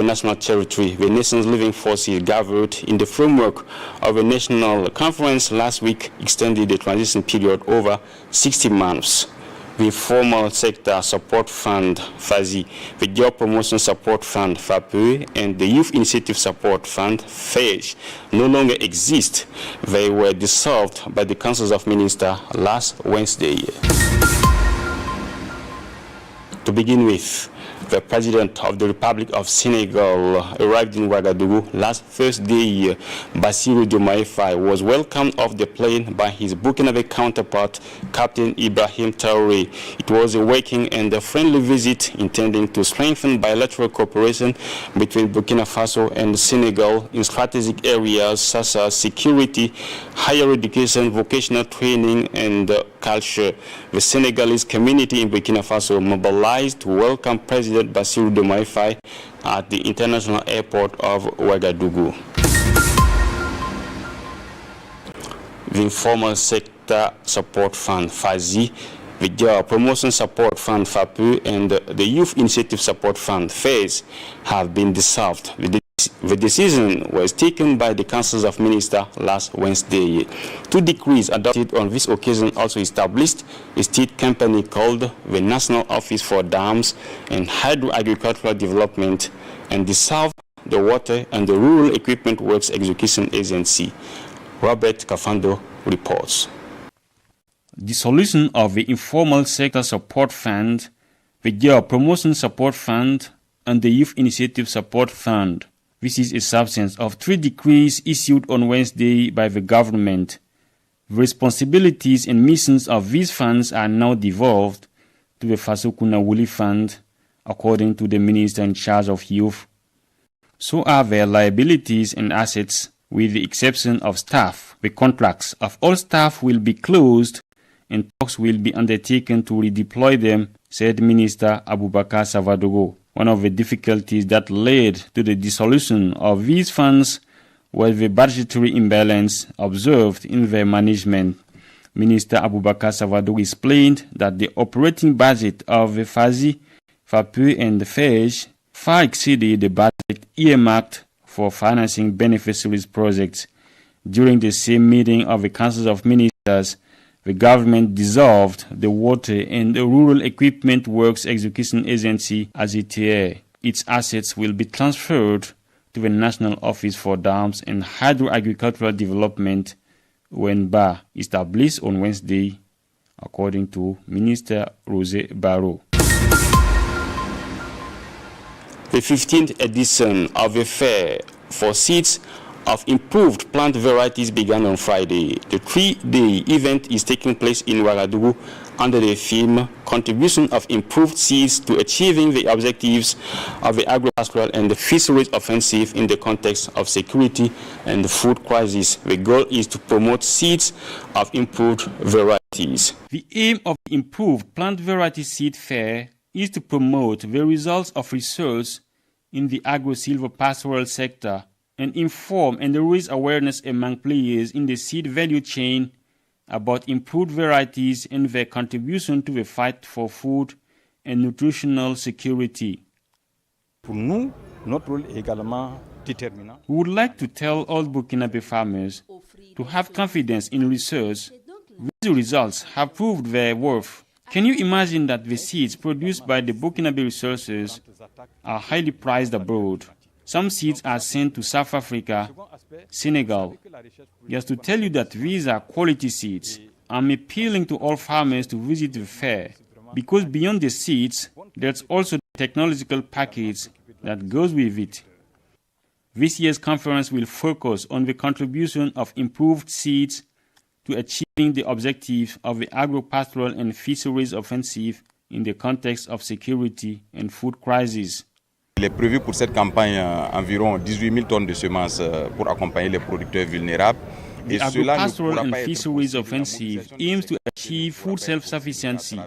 national territory. The nation's living forces gathered in the framework of a national conference last week extended the transition period over 60 months. The Informal Sector Support Fund, FASI, the Job Promotion Support Fund, FAPE, and the Youth Initiative Support Fund, FEJ, no longer exist. They were dissolved by the Council of Ministers last Wednesday. To begin with, the President of the Republic of Senegal arrived in Ouagadougou last Thursday. Bassirou Diomaye Faye was welcomed off the plane by his Burkina counterpart, Captain Ibrahim Traoré. It was a working and a friendly visit intending to strengthen bilateral cooperation between Burkina Faso and Senegal in strategic areas such as security, higher education, vocational training, and culture. The Senegalese community in Burkina Faso mobilized to welcome President Bassirou Diomaye Faye at the international airport of Ouagadougou. The Informal Sector Support Fund, FASI, the Job Promotion Support Fund, FAPE, and the Youth Initiative Support Fund, FEJ, have been dissolved. The decision was taken by the Council of Ministers last Wednesday. Two decrees adopted on this occasion also established a state company called the National Office for Dams and Hydro-Agricultural Development and dissolved the Water and the Rural Equipment Works Execution Agency. Robert Kafando reports. Dissolution of the Informal Sector Support Fund, the Job Promotion Support Fund, and the Youth Initiative Support Fund. This is a substance of three decrees issued on Wednesday by the government. The responsibilities and missions of these funds are now devolved to the Fasokuna Wuli Fund, according to the minister in charge of youth. So are their liabilities and assets, with the exception of staff. The contracts of all staff will be closed and talks will be undertaken to redeploy them, said Minister Abubakar Savadogo. One of the difficulties that led to the dissolution of these funds was the budgetary imbalance observed in their management. Minister Abubakar Savadogo explained that the operating budget of the FASI, FAPE, and the FEJ far exceeded the budget earmarked for financing beneficiaries projects. During the same meeting of the Council of Ministers, the government dissolved the Water and the Rural Equipment Works Execution Agency, AZTE. Its assets will be transferred to the National Office for Dams and Hydro-Agricultural Development, ONBA, established on Wednesday, according to Minister Rosé Barreau. The 15th edition of the Fair for Seeds of Improved Plant Varieties began on Friday. The 3-day event is taking place in Ouagadougou under the theme Contribution of Improved Seeds to Achieving the Objectives of the Agro-Pastoral and the Fisheries Offensive in the Context of Security and the Food Crisis. The goal is to promote seeds of improved varieties. The aim of the Improved Plant Variety Seed Fair is to promote the results of research in the agro-silvopastoral sector and inform and raise awareness among players in the seed value chain about improved varieties and their contribution to the fight for food and nutritional security. We would like to tell all Burkinabe farmers to have confidence in research. These results have proved their worth. Can you imagine that the seeds produced by the Burkinabe researchers are highly prized abroad? Some seeds are sent to South Africa, Senegal. Just to tell you that these are quality seeds, I'm appealing to all farmers to visit the fair, because beyond the seeds, there's also the technological package that goes with it. This year's conference will focus on the contribution of improved seeds to achieving the objectives of the agro-pastoral and fisheries offensive in the context of security and food crisis. Il est prévu pour cette campagne environ 18 000 tonnes de semences pour accompagner les producteurs vulnérables. The agro-pastoral and fisheries offensive aims to achieve food self-sufficiency,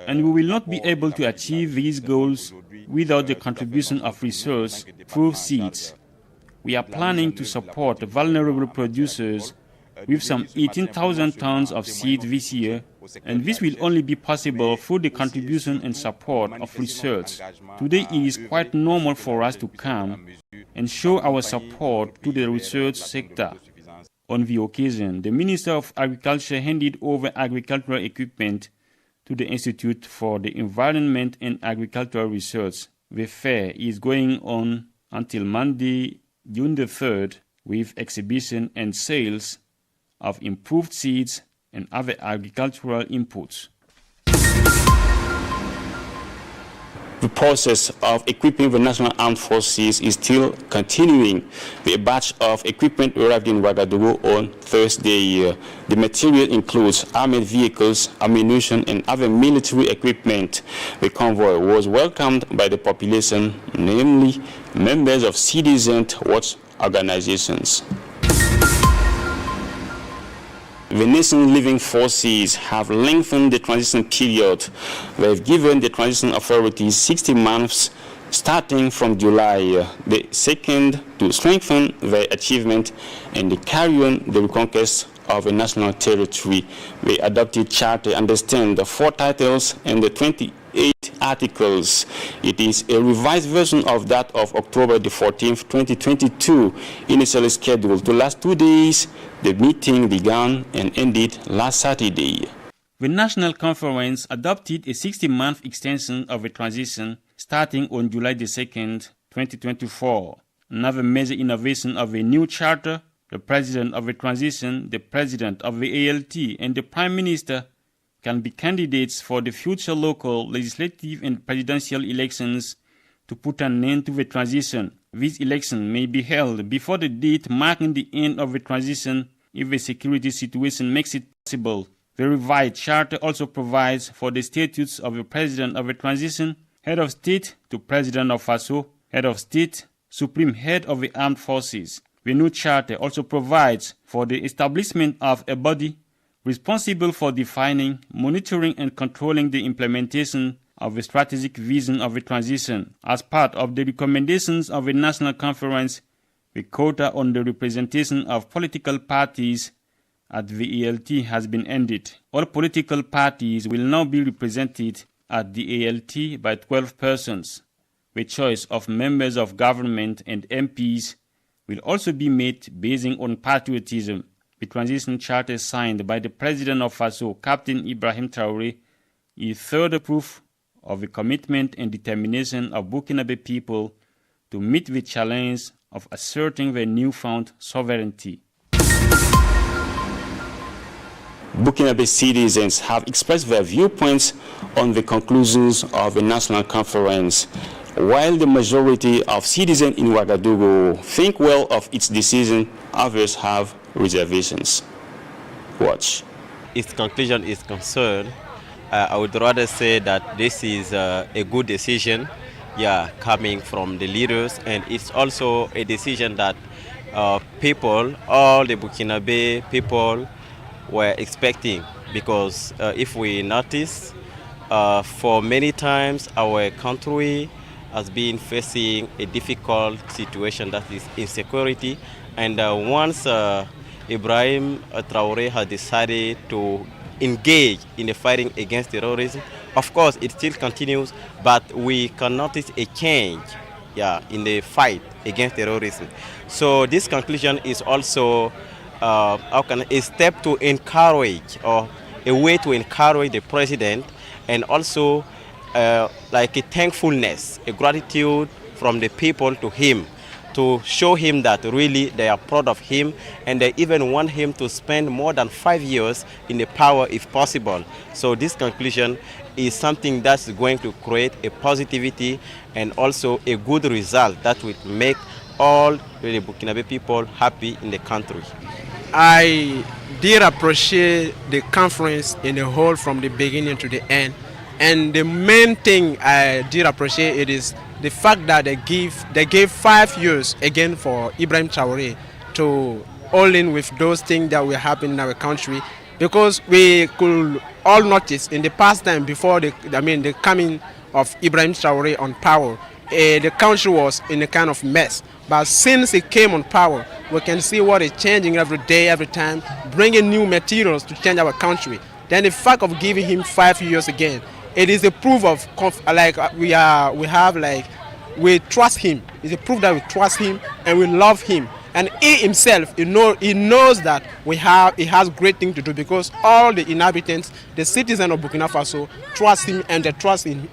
and we will not be able to achieve these goals without the contribution of research through seeds. We are planning to support vulnerable producers with some 18,000 tons of seed this year And this will only be possible through the contribution and support of research. Today it is quite normal for us to come and show our support to the research sector. On the occasion, the Minister of Agriculture handed over agricultural equipment to the Institute for the Environment and Agricultural Research. The fair is going on until Monday, June the 3rd, with exhibition and sales of improved seeds and other agricultural inputs. The process of equipping the National Armed Forces is still continuing. The batch of equipment arrived in Ouagadougou on Thursday. The material includes armored vehicles, ammunition, and other military equipment. The convoy was welcomed by the population, namely members of citizen watch organizations. The Nation Living Forces have lengthened the transition period. They've given the transition authorities 60 months starting from July the 2nd to strengthen their achievement and carry on the reconquest of a national territory. The adopted charter understands the 4 titles and the 28 articles. It is a revised version of that of October the 14th, 2022, initially scheduled to last 2 days. The meeting began and ended last Saturday. The National Conference adopted a 60-month extension of the transition starting on July the 2nd, 2024. Another major innovation of the new charter: the President of the transition, the President of the ALT, and the Prime Minister can be candidates for the future local, legislative, and presidential elections to put an end to the transition. This election may be held before the date marking the end of the transition if the security situation makes it possible. The revised charter also provides for the statutes of the President of the transition, Head of State to President of FASO, Head of State, Supreme Head of the Armed Forces. The new charter also provides for the establishment of a body responsible for defining, monitoring, and controlling the implementation of the strategic vision of the transition. As part of the recommendations of the National Conference, the quota on the representation of political parties at the ALT has been ended. All political parties will now be represented at the ALT by 12 persons. The choice of members of government and MPs will also be made based on patriotism. The transition charter signed by the President of FASO, Captain Ibrahim Traoré, is further proof of the commitment and determination of Burkinabe people to meet the challenge of asserting their newfound sovereignty. Burkinabe citizens have expressed their viewpoints on the conclusions of the National Conference. While the majority of citizens in Ouagadougou think well of its decision, others have reservations. Watch. Its conclusion is concerned, I would rather say that this is a good decision, coming from the leaders, and it's also a decision that people, all the Burkinabe people, were expecting, because if we notice, for many times our country has been facing a difficult situation, that is insecurity, and once Ibrahim Traoré has decided to engage in the fighting against terrorism, of course it still continues, but we can notice a change in the fight against terrorism. So this conclusion is also a step to encourage, or a way to encourage the president, and also like a thankfulness, a gratitude from the people to him, to show him that really they are proud of him, and they even want him to spend more than 5 years in the power if possible. So this conclusion is something that's going to create a positivity and also a good result that will make all the Burkinabe people happy in the country. I did appreciate the conference in the whole from the beginning to the end. And the main thing I did appreciate it is the fact that they gave 5 years again for Ibrahim Traoré to all in with those things that will happen in our country, because we could all notice in the past time before the coming of Ibrahim Traoré on power, the country was in a kind of mess. But since he came on power, we can see what is changing every day, every time, bringing new materials to change our country. then the fact of giving him 5 years again, it is a proof of we trust him. It's a proof that we trust him and we love him. And he himself, he knows that he has great things to do, because all the inhabitants, the citizens of Burkina Faso, trust him and they trust in.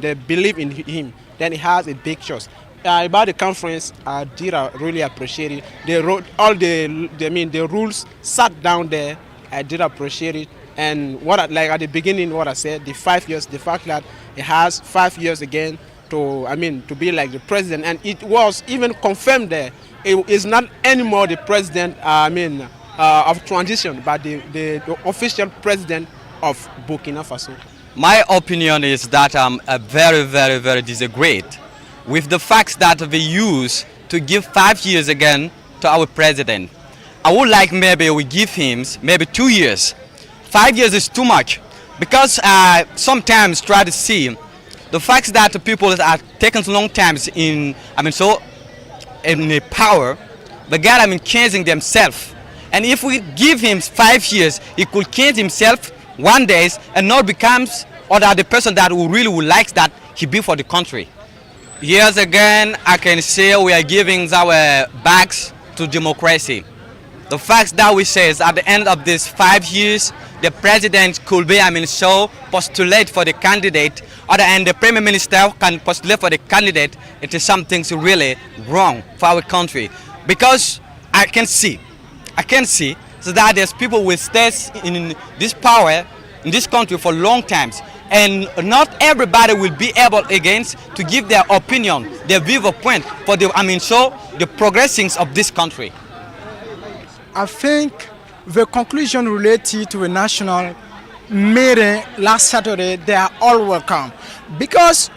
They believe in him. Then he has a big choice. About the conference, I did really appreciate it. They wrote all the rules sat down there. I did appreciate it. And at the beginning, what I said, the 5 years, the fact that he has 5 years again to be like the president, and it was even confirmed there. It is not anymore the president, of transition, but the official president of Burkina Faso. My opinion is that I'm very, very, very disagreed with the facts that we use to give 5 years again to our president. I would like maybe we give him maybe 2 years. 5 years is too much, because I sometimes try to see the facts that people are taking long times in the power, the guy changing themselves. And if we give him 5 years, he could change himself one day and not becomes the person that we really would like that he be for the country. Years again, I can say we are giving our backs to democracy. The fact that we say is at the end of these 5 years, the president could be, postulate for the candidate, and the prime minister can postulate for the candidate. It is something really wrong for our country, because I can see so that there's people will stay in this power in this country for long times, and not everybody will be able against to give their opinion, their viewpoint for the the progressings of this country. I think the conclusion related to the national meeting last Saturday, they are all welcome, because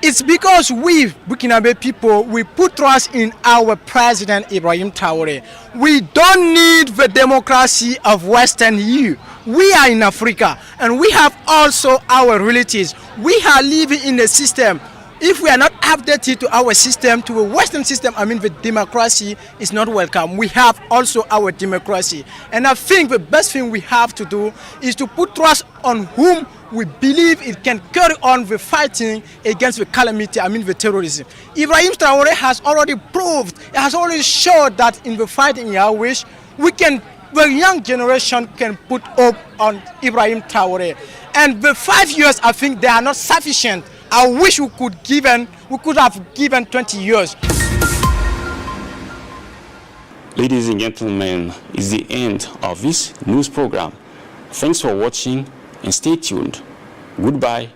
it's because we Burkinabe people, we put trust in our president Ibrahim Traoré. We don't need the democracy of Western EU. We are in Africa, and we have also our relatives. We are living in a system. If we are not updated to our system, to a Western system, the democracy is not welcome. We have also our democracy. And I think the best thing we have to do is to put trust on whom we believe it can carry on the fighting against the calamity, the terrorism. Ibrahim Traoré has already proved, it has already showed that in the fighting in our wish, the young generation can put hope on Ibrahim Traoré. And the 5 years, I think they are not sufficient. I wish we could have given 20 years. Ladies and gentlemen, it's the end of this news program. Thanks for watching and stay tuned. Goodbye.